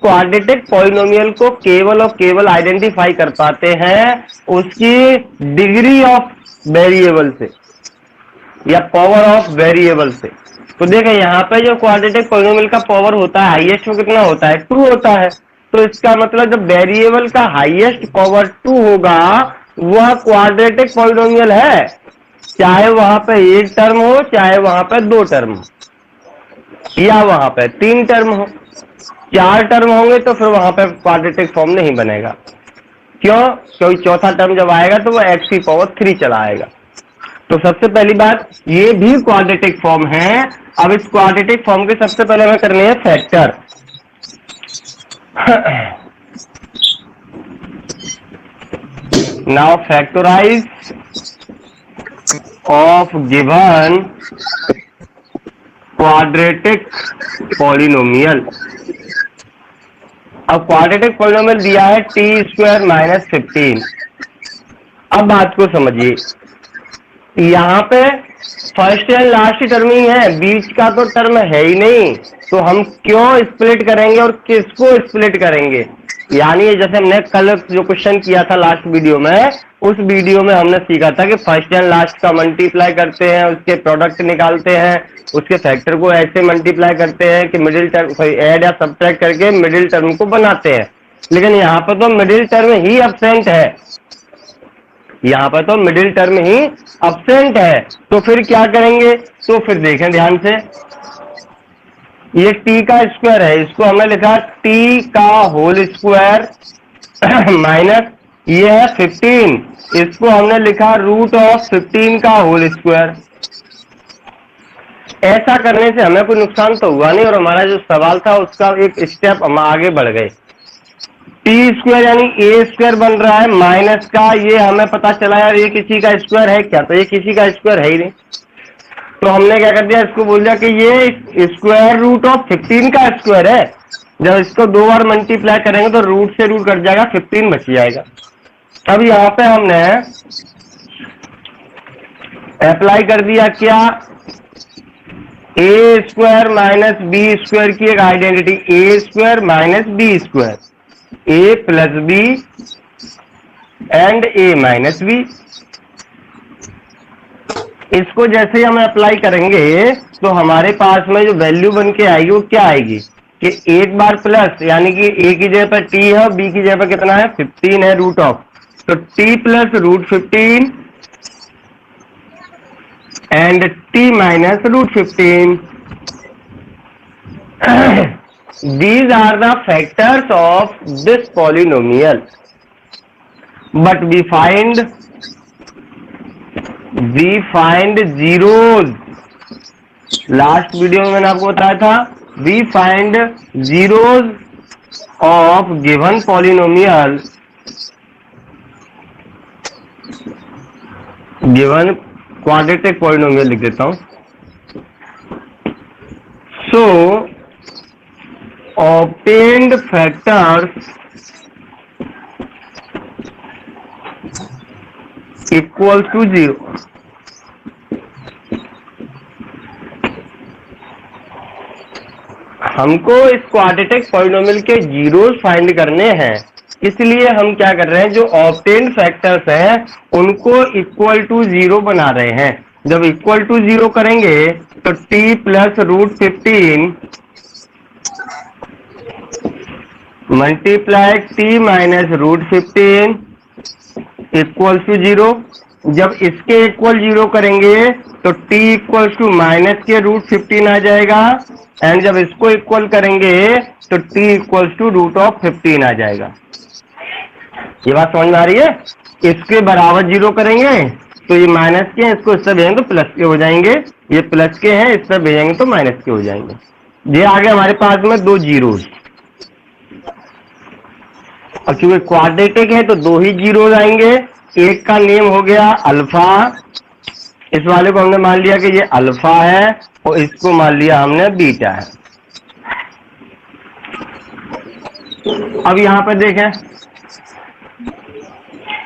Quadratic polynomial को केवल और केवल आइडेंटिफाई कर पाते हैं उसकी डिग्री ऑफ वेरिएबल से या पावर ऑफ वेरिएबल से। तो देखें यहाँ पे जो क्वाड्रेटिक पॉलिनोमियल का पावर होता है हाईएस्ट में कितना होता है, 2 होता है। तो इसका मतलब जब वेरिएबल का हाईएस्ट पावर 2 होगा वह क्वाड्रेटिक पॉलिनोमियल है, चाहे वहां पे एक टर्म हो चाहे वहां पे 2 टर्म हो या वहां पे 3 टर्म हो। 4 टर्म होंगे तो फिर वहां पे क्वाड्रेटिक फॉर्म नहीं बनेगा। क्यों? क्योंकि चौथा टर्म जब आएगा तो वह x की पावर 3 चला आएगा। तो सबसे पहली बात ये भी क्वाड्रेटिक फॉर्म है। अब इस क्वाड्रेटिक फॉर्म के सबसे पहले हमें करनी है factor. Now factorise of given quadratic polynomial. अब क्वाड्रेटिक पॉलिनोमियल दिया है टी स्क्वायर माइनस 15। अब बात को समझिए, यहाँ पे फर्स्ट एंड लास्ट टर्म ही है, बीच का तो टर्म है ही नहीं, तो हम क्यों स्प्लिट करेंगे और किसको स्प्लिट करेंगे। यानी जैसे हमने कल जो क्वेश्चन किया था लास्ट वीडियो में, उस वीडियो में हमने सीखा था कि फर्स्ट एंड लास्ट का मल्टीप्लाई करते हैं, उसके प्रोडक्ट निकालते हैं, उसके फैक्टर को ऐसे मल्टीप्लाई करते हैं कि मिडिल टर्म ऐड या सब्ट्रैक्ट करके मिडिल टर्म को बनाते हैं। लेकिन यहाँ पर तो मिडिल टर्म ही एब्सेंट है, यहाँ पर तो मिडिल टर्म ही एब्सेंट है। तो फिर क्या करेंगे, तो फिर देखें ध्यान से, ये t का स्क्वायर है, इसको हमने लिखा t का होल स्क्वायर माइनस ये है 15, इसको हमने लिखा रूट ऑफ 15 का होल स्क्वायर। ऐसा करने से हमें कोई नुकसान तो हुआ नहीं और हमारा जो सवाल था उसका एक स्टेप हम आगे बढ़ गए। टी स्क्वायर यानी ए स्क्वायर बन रहा है माइनस का, ये हमें पता चला यार ये किसी का स्क्वायर है क्या, तो ये किसी का स्क्वायर है ही नहीं। तो हमने क्या कर दिया, इसको बोल दिया कि ये स्क्वायर रूट ऑफ 15 का स्क्वायर है। जब इसको 2 बार मल्टीप्लाई करेंगे तो रूट से रूट कट जाएगा, 15 बच जाएगा। अब यहाँ पे हमने अप्लाई कर दिया क्या, a square minus b square की एक identity, a square minus b square, a plus b and a minus b. इसको जैसे ही हम अप्लाई करेंगे तो हमारे पास में जो वैल्यू बन के आएगी वो क्या आएगी कि एक बार प्लस, यानी कि ए की जगह पर टी है, बी की जगह पर कितना है 15 है रूट ऑफ, तो t plus root 15 and t minus root 15। These are the factors of this polynomial, but we find zeros। Last video में मैंने आपको बताया था we find zeros of given polynomial, given quadratic polynomial लिख देता हूं। So obtained factors equal to 0। हमको इस क्वाड्रेटिक पॉलिनोमियल के जीरोस फाइंड करने हैं, इसलिए हम क्या कर रहे हैं, जो ऑब्टेन्ड फैक्टर्स हैं उनको इक्वल टू 0 बना रहे हैं। जब इक्वल टू 0 करेंगे तो t plus root 15 multiply t minus root 15 equal to 0। जब इसके इक्वल 0 करेंगे तो t इक्वल टू माइनस के रूट 15 आ जाएगा, एंड जब इसको इक्वल करेंगे तो t equal to root of 15 आ जाएगा। ये बात समझ में आ रही है। इसके बराबर 0 करेंगे तो ये माइनस के हैं, इसको इस तरह भेजेंगे तो प्लस के हो जाएंगे, ये प्लस के हैं इस तरह भेजेंगे तो माइनस के हो जाएंगे। ये आगे हमारे पास में 2 जीरोस, और क्योंकि क्वाड्रेटिक है तो 2 ही जीरोस आएंगे। एक का नेम हो गया अल्फा, इस वाले को हमने मान लिया कि ये अल्फा है और इसको मान लिया हमने बीटा है। अब यहां पर देखें,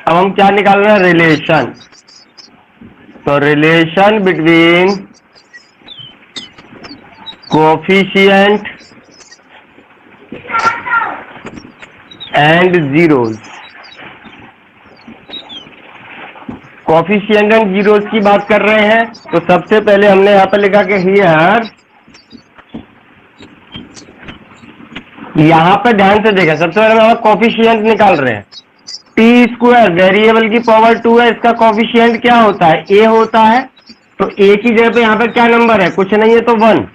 अब हम क्या निकाल रहे हैं, रिलेशन। तो relation between coefficient and zeros. Coefficient and zeros की बात कर रहे हैं, तो सबसे पहले हमने यहाँ पे लिखा कि हियर, यहाँ पे ध्यान से देखें, सबसे पहले हम कोफिशिएंट निकाल रहे हैं। टी स्क्वायर वेरिएबल की पावर 2 है, इसका कोफिशिएंट क्या होता है, ए होता है। तो ए की जगह पे यहाँ पे क्या नंबर है, कुछ नहीं है तो 1।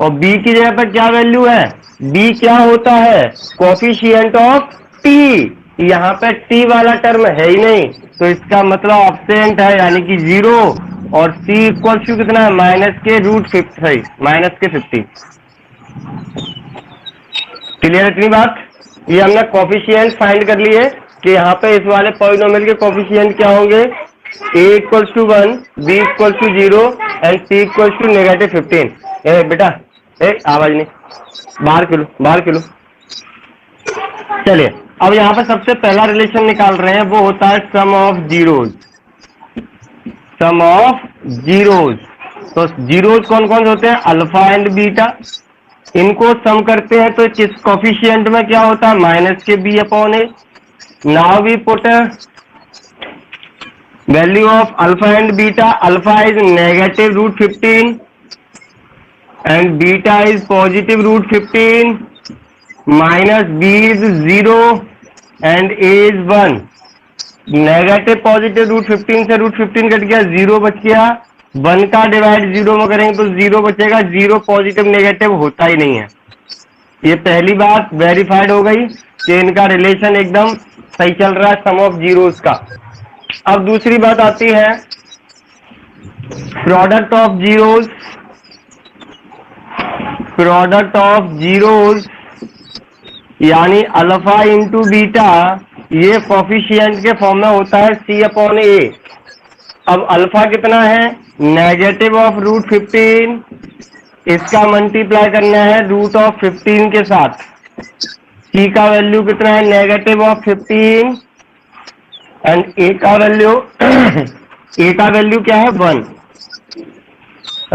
और बी की जगह पर क्या वैल्यू है, बी क्या होता है, कोफिशिएंट ऑफ टी। यहाँ पे टी वाला टर्म है ही नहीं, तो इसका मतलब ऑब्सेंट है, यानी कि 0। और सी इक्वल टू कितना है, -√50, -50। क्लियर इतनी बात। ये हमने कोफिशिएंट फाइंड कर लिए कि यहाँ पे इस वाले पॉलिनोमियल के कोफिशिएंट क्या होंगे, a equal to 1, b equal to 0 and c equal to -15। ए बेटा, आवाज नहीं, बाहर किलो, बाहर किलो। चलिए, अब यहाँ पे सबसे पहला रिलेशन निकाल रहे हैं, वो होता है sum of zeros. Sum of zeros, तो जीरोज कौन कौन से होते हैं, अल्फा एंड बीटा। इनको सम करते हैं तो किस कोफिशिएंट में क्या होता है, -b/a। Now we put value of alpha and beta. Alpha is -√15 and beta is +√15, -b is 0 and a is 1। Negative +√15 से √15 कट गया, 0 बच गया। 1 का डिवाइड 0 में करेंगे तो 0 बचेगा। 0 पॉजिटिव नेगेटिव होता ही नहीं है। ये पहली बात वेरीफाइड हो गई कि इनका रिलेशन एकदम सही चल रहा है सम ऑफ जीरोस का। अब दूसरी बात आती है product of zeros. Product of zeros यानी अल्फा इंटू बीटा, ये कोफिशिएंट के फॉर्म में होता है c/a। अब अल्फा कितना है, -√15, इसका मल्टीप्लाई करना है √15 के साथ। c का वैल्यू कितना है, -15 एंड a का वैल्यू a का वैल्यू क्या है, 1।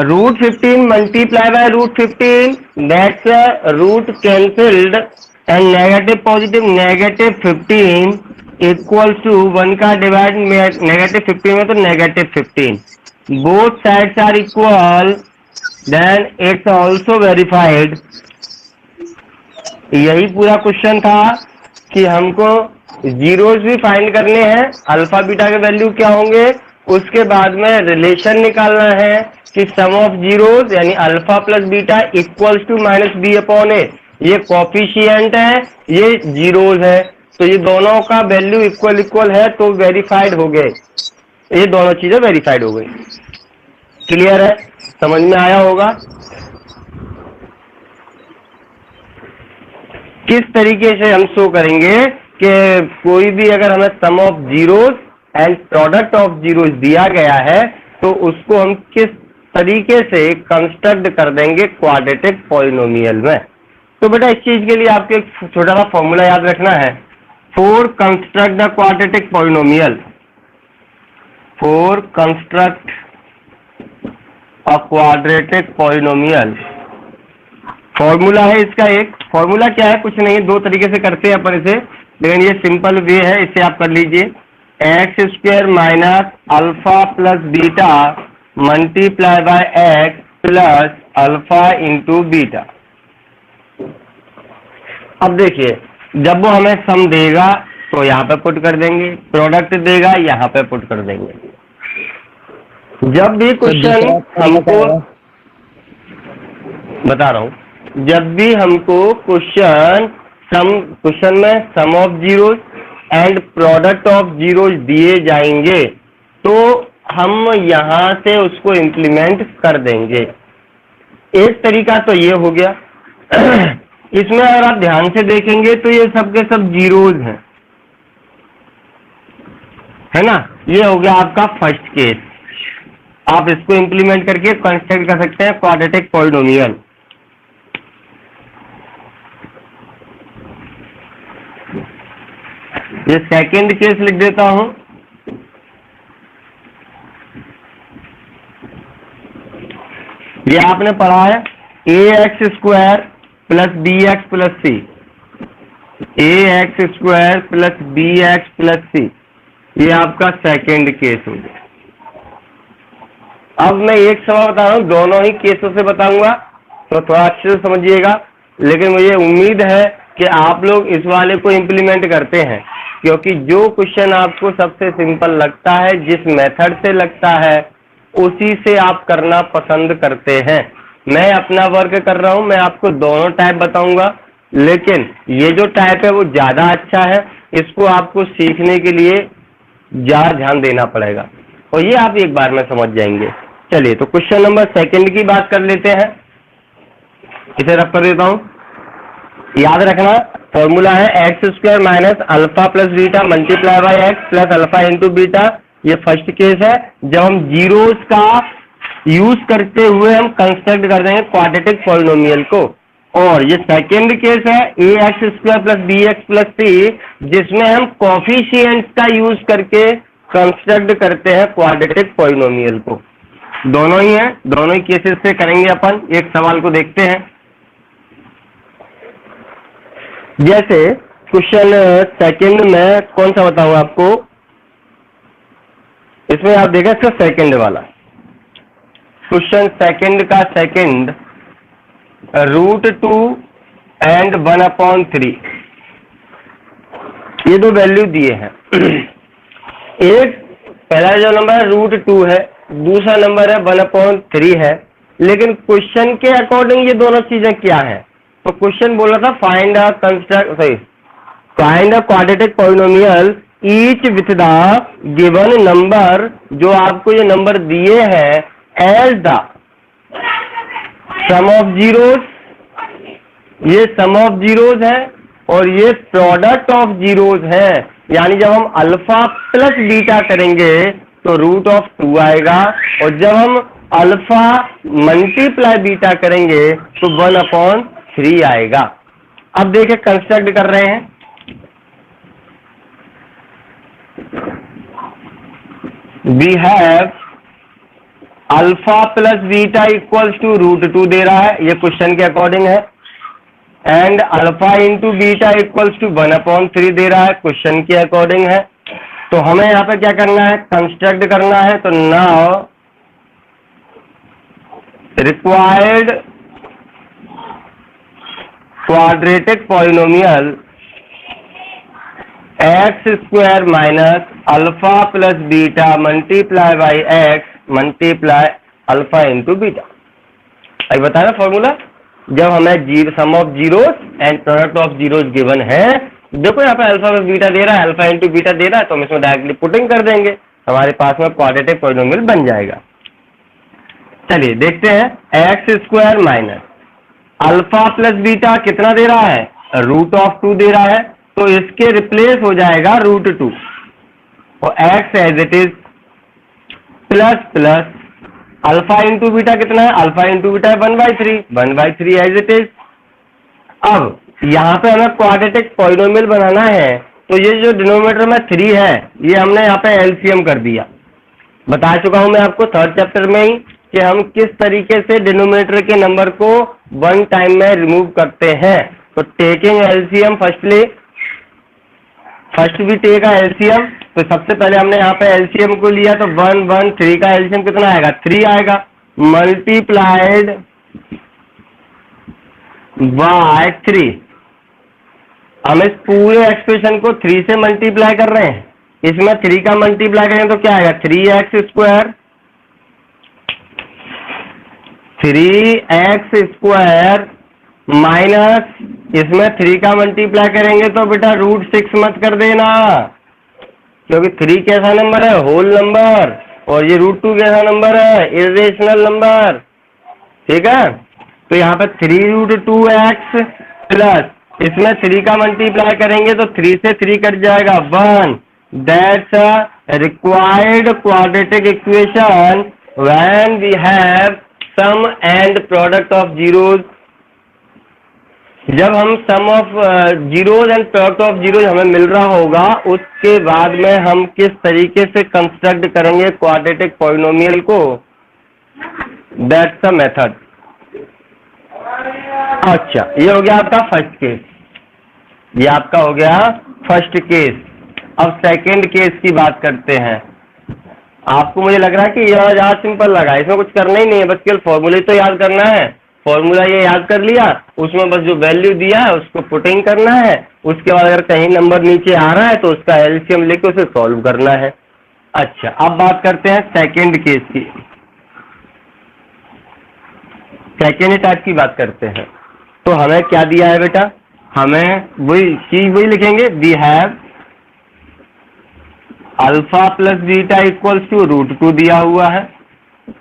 √15 multiply by √15, that's root cancelled and negative positive -15 equal to 1 का डिवाइड -15 में तो -15। Both sides are equal, then it's also verified. यही पूरा क्वेश्चन था कि हमको जीरोस भी फाइंड करने हैं, अल्फा बीटा के वैल्यू क्या होंगे, उसके बाद में रिलेशन निकालना है कि सम ऑफ जीरोस यानी alpha plus beta equals to -b/a। ये कोफिशिएंट है, ये जीरोस है, तो ये दोनों का वैल्यू इक्वल है, तो वेरीफाइड हो गए। ये दोनों चीजें वेरीफाइड हो गई। क्लियर है, समझ में आया होगा। किस तरीके से हम शो करेंगे कि कोई भी अगर हमें sum of zeros and product of zeros दिया गया है तो उसको हम किस तरीके से कंस्ट्रक्ट कर देंगे क्वाड्रेटिक पॉलिनोमियल में। तो बेटा इस चीज के लिए आपको एक छोटा सा फॉर्मूला याद रखना है। For construct the quadratic polynomial, for construct a quadratic polynomial, formula है इसका। एक फॉर्मूला क्या है, कुछ नहीं, दो तरीके से करते हैं अपन इसे, लेकिन ये सिंपल वे है, इसे आप कर लीजिए। x² minus alpha plus beta multiply by x plus alpha into beta. अब देखिए, जब वो हमें सम देगा तो यहाँ पे पुट कर देंगे, प्रोडक्ट देगा यहाँ पे पुट कर देंगे। जब भी क्वेश्चन हमको, बता रहा हूं, जब भी हमको क्वेश्चन में sum of zeros and product of zeros दिए जाएंगे तो हम यहां से उसको इंप्लीमेंट कर देंगे। एक तरीका तो ये हो गया। इसमें अगर आप ध्यान से देखेंगे तो ये सब के सब जीरोस हैं, है ना। ये हो गया आपका फर्स्ट केस। आप इसको इंप्लीमेंट करके कंस्ट्रक्ट कर सकते हैं क्वाड्रेटिक पॉलिनोमियल। ये सेकंड केस लिख देता हूं। ये आपने पढ़ा है ax² plus bx plus c। A X square plus B X plus C, ये आपका सेकेंड केस हो गया। अब मैं एक सवाल बता रहा हूँ, दोनों ही केसों से बताऊंगा, तो थोड़ा अच्छे से समझिएगा। लेकिन मुझे उम्मीद है कि आप लोग इस वाले को इम्प्लीमेंट करते हैं, क्योंकि जो क्वेश्चन आपको सबसे सिंपल लगता है, जिस मेथड से लगता है, उसी से आप करना पसंद करते हैं। मैं अपना वर्क कर रहा हूं, मैं आपको दोनों टाइप बताऊंगा, लेकिन ये जो टाइप है वो ज्यादा अच्छा है, इसको आपको सीखने के लिए ज्यादा ध्यान देना पड़ेगा, और ये आप एक बार में समझ जाएंगे। चलिए, तो क्वेश्चन नंबर सेकंड की बात कर लेते हैं। इसे रख कर देता हूं, याद रखना फॉर्मूला है x square minus alpha plus beta multiply by x plus alpha into beta. ये फर्स्ट केस है, जब हम जीरोस का यूज करते हुए हम कंस्ट्रक्ट कर देंगे क्वाड्रेटिक पॉलिनोमियल को। और ये सेकेंड केस है A X square plus B X plus C, जिसमें हम कोफिशिएंट्स का यूज करके कंस्ट्रक्ट करते हैं क्वाड्रेटिक पॉलिनोमियल को। दोनों ही हैं, दोनों ही केसेस से करेंगे अपन। एक सवाल को देखते हैं। जैसे क्वेश्चन सेकंड में कौन सा बताऊं आपको, इसमें आप देखें इसका सेकंड वाला क्वेश्चन, सेकंड का सेकंड √2 एंड 1/3, ये दो वैल्यू दिए हैं। एक पहला जो नंबर है √2 है, दूसरा नंबर है 1/3 है। लेकिन क्वेश्चन के अकॉर्डिंग ये दोनों चीजें क्या है, तो क्वेश्चन बोला था find a quadratic polynomial each with the given number, जो आपको ये नंबर दिए हैं, as the sum of zeros, ये सम ऑफ जीरोस है और ये प्रोडक्ट ऑफ जीरोस है। यानी जब हम अल्फा प्लस बीटा करेंगे तो √2 आएगा, और जब हम अल्फा मल्टीप्लाई बीटा करेंगे तो 1/3 आएगा। अब देखिए कंस्ट्रक्ट कर रहे हैं। We have alpha plus beta equals to √2 दे रहा है, ये क्वेश्चन के अकॉर्डिंग है। And alpha into beta equals to 1/3 दे रहा है, क्वेश्चन के अकॉर्डिंग है। तो हमें यहाँ पे क्या करना है, कंस्ट्रक्ट करना है। तो now required quadratic polynomial X square minus alpha plus beta multiply by X multiply alpha into beta. अभी बताया फॉर्मूला, जब हमें sum of zeros and product of zeros given है। देखो यहाँ पे अल्फा प्लस बीटा दे रहा है, अल्फा इंटू बीटा दे रहा है, तो हम इसमें डायरेक्टली पुटिंग कर देंगे, हमारे पास में क्वाड्रेटिक पॉलिनोमियल बन जाएगा। चलिए देखते हैं, x square minus alpha plus beta कितना दे रहा है, √2 दे रहा है, तो इसके रिप्लेस हो जाएगा √2 और x as it is plus plus alpha into beta कितना है, alpha into beta 1/3 as it is. अब यहाँ पे हमें क्वाड्रेटिक पॉलिनोमियल बनाना है, तो ये जो डिनोमिनेटर में 3 है, ये हमने यहाँ पे एलसीएम कर दिया। बता चुका हूं मैं आपको थर्ड चैप्टर में ही कि हम किस तरीके से डिनोमिनेटर के नंबर को वन टाइम में रिमूव करते हैं। तो टेकिंग एलसीएम फर्स्ट भी टेक एलसीएम, तो सबसे पहले हमने यहाँ पे एलसीएम को लिया, तो 1/3 का एलसीएम कितना आएगा, 3 आएगा, मल्टीप्लाइड बाय 3। हम इस पूरे एक्सप्रेशन को 3 से मल्टीप्लाई कर रहे हैं, इसमें 3 का मल्टीप्लाई करें तो क्या आएगा, 3x square, 3x square minus इसमें 3 का मल्टीप्लाई करेंगे तो बेटा √6 मत कर देना, क्योंकि 3 कैसा नंबर है, होल नंबर, और ये √2 कैसा नंबर है, इरेशनल नंबर। ठीक है, तो यहाँ पे 3√2x प्लस इसमें 3 का मल्टीप्लाई करेंगे तो 3 से 3 कट जाएगा, 1। That's a required quadratic equation when we have sum and product of zeros. जब हम sum of zeros and product of zeros हमें मिल रहा होगा, उसके बाद में हम किस तरीके से कंस्ट्रक्ट करेंगे क्वाड्रेटिक पॉलिनोमियल को, दैट्स द मेथड। अच्छा, ये हो गया आपका फर्स्ट केस। ये आपका हो गया फर्स्ट केस। अब सेकंड केस की बात करते हैं। आपको मुझे लग रहा है कि यह ज्यादा सिंपल लगा, इसमें कुछ करना ही नहीं है, बस केवल फॉर्मूले तो याद करना है। फॉर्मूला ये याद कर लिया, उसमें बस जो वैल्यू दिया है उसको पुटिंग करना है। उसके बाद अगर कहीं नंबर नीचे आ रहा है तो उसका एलसीएम लेके उसे सॉल्व करना है। अच्छा, अब बात करते हैं सेकंड केस की। सेकेंड टाइप की बात करते हैं। तो हमें क्या दिया है बेटा, हमें वही चीज वही लिखेंगे, we have alpha plus beta equals to √2 दिया हुआ है,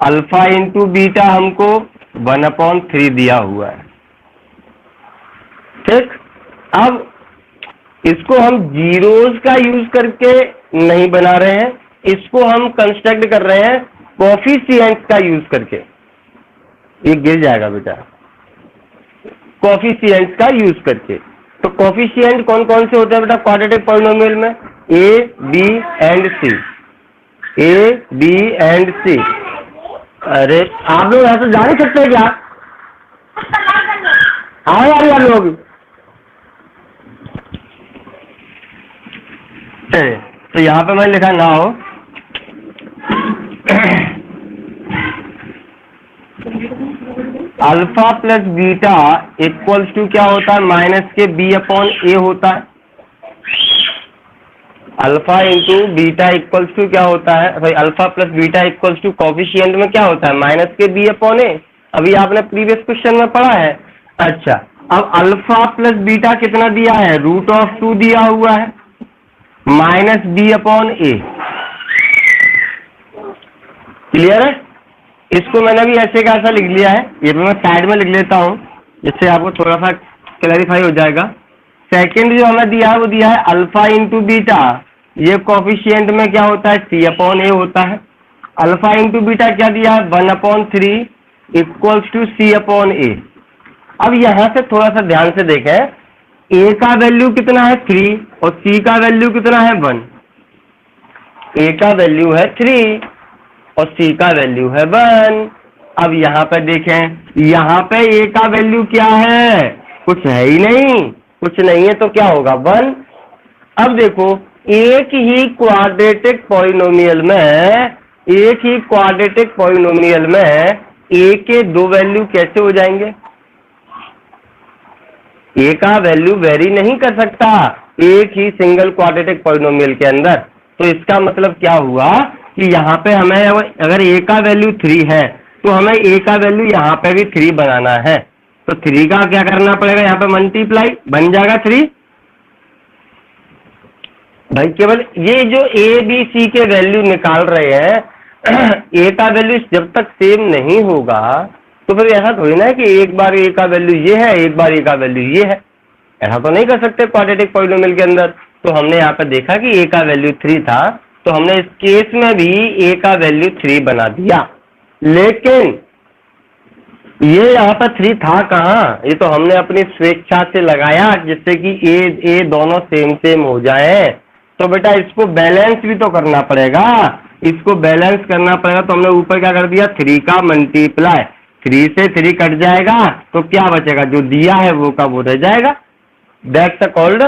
अल्फा इंटू बीटा हमको 1/3 दिया हुआ है। ठीक, अब इसको हम जीरोस का यूज करके नहीं बना रहे हैं, इसको हम कंस्ट्रक्ट कर रहे हैं कोफिशिएंट्स का यूज करके। ये गिर जाएगा बेटा, कोफिशिएंट्स का यूज करके। तो कोफिशिएंट कौन कौन से होते हैं बेटा क्वाड्रेटिक पॉलिनोमियल में, A B and C, A B and C. अरे आप लोग ऐसे जा नहीं सकते क्या, आओ यार यार लोग। तो यहाँ पे मैंने लिखा ना हो alpha plus beta equals to क्या होता है, माइनस के b/a होता है। Alpha into beta equals to क्या होता है भाई, alpha plus beta equals to coefficient में क्या होता है, माइनस के b/a। अभी आपने प्रीवियस क्वेश्चन में पढ़ा है। अच्छा, अब अल्फा प्लस बीटा कितना दिया है, √2 दिया हुआ है, माइनस b/a। क्लियर है? इसको मैंने भी ऐसे का ऐसा लिख लिया है, ये भी मैं साइड में लिख लेता हूं जिससे आपको थोड़ा सा क्लैरिफाई हो जाएगा। सेकंड जो हमें दिया है वो दिया है अल्फा इंटू बीटा, ये कोफिशिएंट में क्या होता है, c/a होता है। अल्फा इंटू बीटा क्या दिया है, 1/3 इक्वल्स टू c/a। अब यहां से थोड़ा सा ध्यान से देखें, a का वैल्यू कितना है 3 और c का वैल्यू कितना है 1। a का वैल्यू है 3 और c का वैल्यू है 1। अब यहाँ पे देखें, यहाँ पे a का वैल्यू क्या है, कुछ है ही नहीं, कुछ नहीं है तो क्या होगा 1। अब देखो, एक ही क्वाड्रेटिक पॉलिनोमियल में, एक ही क्वाड्रेटिक पॉलिनोमियल में a के दो वैल्यू कैसे हो जाएंगे, a का वैल्यू वेरी नहीं कर सकता एक ही सिंगल क्वाड्रेटिक पॉलिनोमियल के अंदर। तो इसका मतलब क्या हुआ कि यहाँ पे हमें अगर a का वैल्यू 3 है तो हमें a का वैल्यू यहाँ पे भी 3 बनाना है। तो 3 का क्या करना पड़ेगा, यहाँ पे मल्टीप्लाई, बन जाएगा 3। भाई केवल ये जो a b c के वैल्यू निकाल रहे हैं a का वैल्यू जब तक सेम नहीं होगा तो फिर ऐसा थोड़ी ना है कि एक बार a का वैल्यू ये है, एक बार a का वैल्यू ये है, ऐसा तो नहीं कर सकते क्वाड्रेटिक पॉलिनोमियल के अंदर। तो हमने यहाँ पे देखा कि a का वैल्यू 3 था, तो हमने इस केस में भी a का वैल्यू 3 बना दिया। लेकिन ये यहाँ पर 3 था कहाँ, ये तो हमने अपनी स्वेच्छा से लगाया जिससे कि a दोनों सेम सेम हो जाए। तो बेटा इसको बैलेंस भी तो करना पड़ेगा, इसको बैलेंस करना पड़ेगा। तो हमने ऊपर क्या कर दिया, 3 का मल्टीप्लाई, 3 से 3 कट जाएगा तो क्या बचेगा, जो दिया है वो का वो रह जाएगा। That's called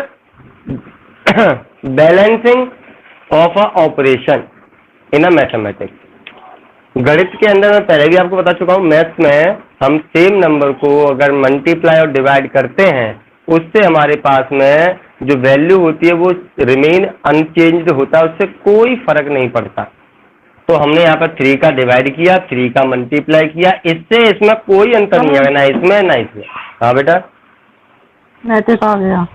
balancing of a operation in a mathematics. गणित के अंदर मैं पहले भी आपको बता चुका हूं, मैथ्स में हम सेम नंबर को अगर मल्टीप्लाई और डिवाइड करते हैं उससे हमारे पास में जो वैल्यू होती है वो रिमेन अनचेंज्ड होता है, उससे कोई फर्क नहीं पड़ता। तो हमने यहाँ पर 3 का डिवाइड किया, 3 का मल्टीप्लाई किया, इससे इसमें कोई अंतर नहीं है, ना इसमें ना इसमें। हाँ बेटा, नैतिक आ गया।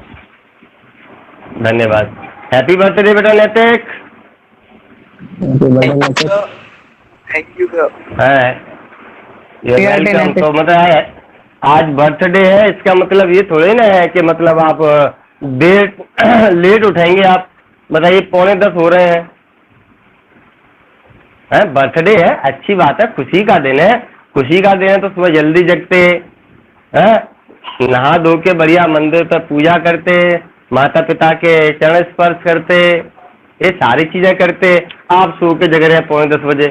धन्यवाद। हैप्पी बर्थडे बेटा नैतिक। थैंक यू है वेलकम। तो मतलब आज बर्थडे है, इसका मतलब ये थोड़ी ना है कि मतलब आप देर लेट उठेंगे। आप बताइए 9:45 हो रहे हैं, बर्थडे है, अच्छी बात है, खुशी का दिन है। खुशी का दिन है तो सुबह जल्दी जगते हैं, नहा धो के बढ़िया मंदिर पर पूजा करते, माता पिता के चरण स्पर्श करते, ये सारी चीजें करते। आप सो के जग रहे हैं 9:45 बजे,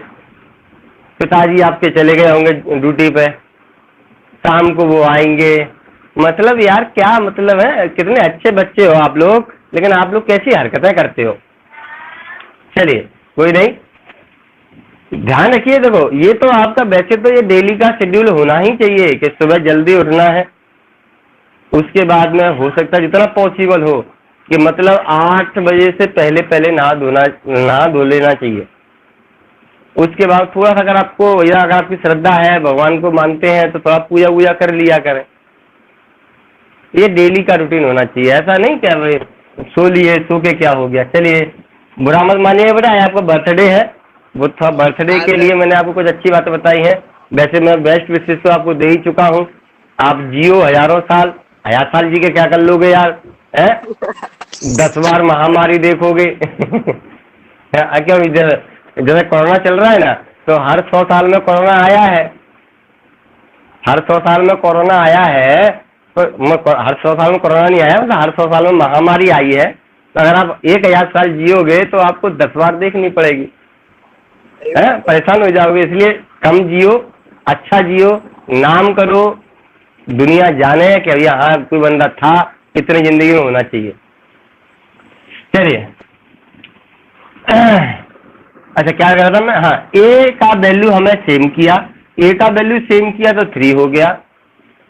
पिताजी आपके चले गए होंगे ड्यूटी पे, शाम को वो आएंगे, मतलब यार क्या मतलब है, कितने अच्छे बच्चे हो आप लोग, लेकिन आप लोग कैसी हरकतें करते हो। चलिए कोई नहीं, ध्यान रखिए। देखो ये तो आपका वैसे तो ये डेली का शेड्यूल होना ही चाहिए कि सुबह जल्दी उठना है, उसके बाद में हो सकता है जितना पॉसिबल हो कि मतलब 8 बजे से पहले पहले नहा धो लेना चाहिए। उसके बाद थोड़ा सा अगर आपको, या अगर आपकी श्रद्धा है, भगवान को मानते हैं, तो थोड़ा पूजा वूजा कर लिया करें। ये डेली का रूटीन होना चाहिए, ऐसा नहीं क्या भाई सो लिए, सो के क्या हो गया। चलिए बुरा मत मानिए बेटा, आपका बर्थडे है, वो था बर्थडे के लिए मैंने आपको कुछ अच्छी बातें बताई है। वैसे मैं बेस्ट विशेष तो आपको दे ही चुका हूँ। आप जियो हजारों साल, 1000 साल जी के क्या कर लोगे यार, है 10 बार महामारी देखोगे। क्यों, जैसे कोरोना चल रहा है ना, तो हर 100 साल में कोरोना आया है, हर 100 साल में कोरोना आया है। तो हर 100 साल में कोरोना नहीं आया, मतलब हर 100 साल में महामारी आई है। तो अगर आप 1000 साल जियोगे तो आपको 10 बार देखनी पड़ेगी, है परेशान हो जाओगे। इसलिए कम जियो, अच्छा जियो, नाम करो, दुनिया जाने कि भैया हाँ कोई बंदा था, इतनी जिंदगी में होना चाहिए। चलिए अच्छा क्या कर रहा था मैं, हाँ ए का वैल्यू हमें सेम किया, ए का वैल्यू सेम किया तो 3 हो गया।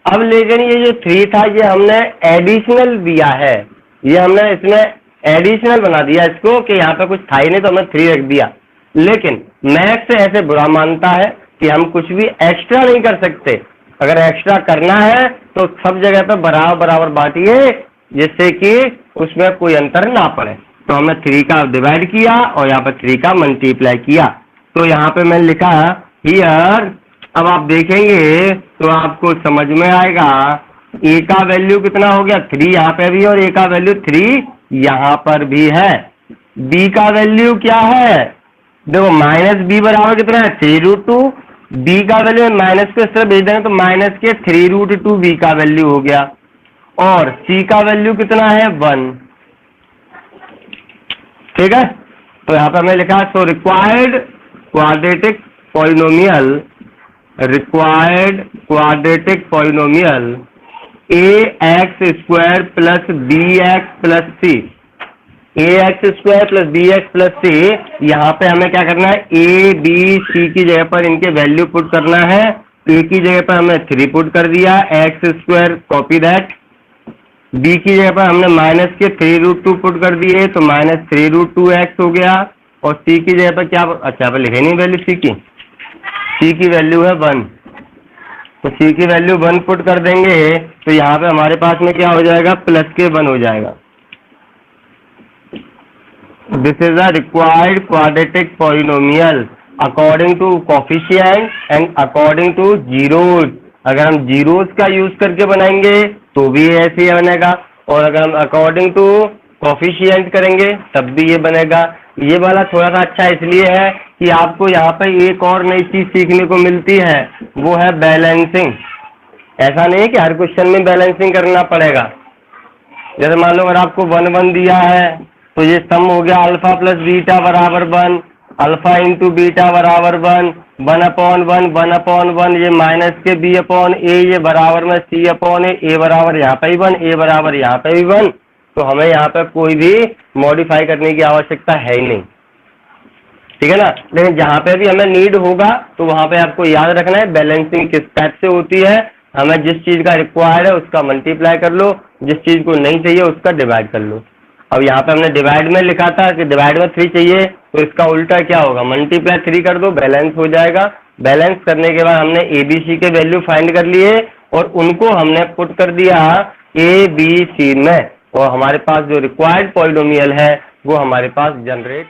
अब लेकिन ये जो 3 था ये हमने एडिशनल दिया है, ये हमने इसमें एडिशनल बना दिया इसको कि यहाँ पे कुछ था ही नहीं तो हमने 3 रख दिया। लेकिन मैथ्स ऐसे बुरा मानता है कि हम कुछ भी एक्स्ट्रा नहीं कर सकते, अगर एक्स्ट्रा करना है तो सब जगह पे बराबर बराबर बांटिए जिससे कि उसमें कोई अंतर ना पड़े। तो हमने 3 का डिवाइड किया और यहाँ पर 3 का मल्टीप्लाई किया। तो यहाँ पे मैं लिखा हियर, अब आप देखेंगे तो आपको समझ में आएगा ए का वैल्यू कितना हो गया 3 यहाँ पे भी, और ए का वैल्यू 3 यहाँ पर भी है। बी का वैल्यू क्या है, देखो माइनस बी बराबर कितना है 3√2, बी का वैल्यू माइनस को इस तरह भेज देंगे तो माइनस के 3√2 बी का वैल्यू हो गया, और सी का वैल्यू कितना है 1। ठीक है, तो यहाँ पे हमने लिखा so required quadratic polynomial, required quadratic polynomial ax² plus bx plus c, ax² plus bx plus c। यहाँ पे हमें क्या करना है, a b c की जगह पर इनके वैल्यू पुट करना है। a की जगह पर हमने 3 पुट कर दिया, x² कॉपी दैट, b की जगह पर हमने माइनस के 3√2 पुट कर दिए तो माइनस 3√2x हो गया, और c की जगह पर क्या, अच्छा पर लिखे नहीं वैल्यू c की वैल्यू है 1, तो c की वैल्यू 1 पुट कर देंगे तो यहाँ पे हमारे पास में क्या हो जाएगा, प्लस के 1 हो जाएगा। This is a required quadratic polynomial according to coefficient and according to zeros. अगर हम जीरोस का यूज करके बनाएंगे तो भी ऐसे ही बनेगा, और अगर हम अकॉर्डिंग टू कोफिशिएंट करेंगे तब भी ये बनेगा। ये वाला थोड़ा सा अच्छा इसलिए है कि आपको यहाँ पे एक और नई चीज सीखने को मिलती है, वो है बैलेंसिंग। ऐसा नहीं है कि हर क्वेश्चन में बैलेंसिंग करना पड़ेगा। जैसे मान लो अगर आपको 1 1 दिया है तो ये सम हो गया अल्फा प्लस बीटा बराबर 1, अल्फा इंटू बीटा बराबर 1, 1/1 1/1, ये माइनस के b/a, ये बराबर में c/a बराबर यहाँ पे भी 1, a बराबर यहाँ पे भी 1। तो हमें यहाँ पे कोई भी मॉडिफाई करने की आवश्यकता है ही नहीं, ठीक है ना। लेकिन जहाँ पे भी हमें नीड होगा तो वहाँ पे आपको याद रखना है बैलेंसिंग किस टाइप से होती है। हमें जिस चीज का रिक्वायर्ड है उसका मल्टीप्लाई कर लो, जिस चीज को नहीं चाहिए उसका डिवाइड कर लो। अब यहाँ पे हमने डिवाइड में लिखा था कि डिवाइड में 3 चाहिए, तो इसका उल्टा क्या होगा, मल्टीप्लाई 3 कर दो, बैलेंस हो जाएगा। बैलेंस करने के बाद हमने ए बी सी के वैल्यू फाइंड कर लिए और उनको हमने पुट कर दिया ए बी सी में, और हमारे पास जो रिक्वायर्ड पॉलिनोमियल है वो हमारे पास जनरेट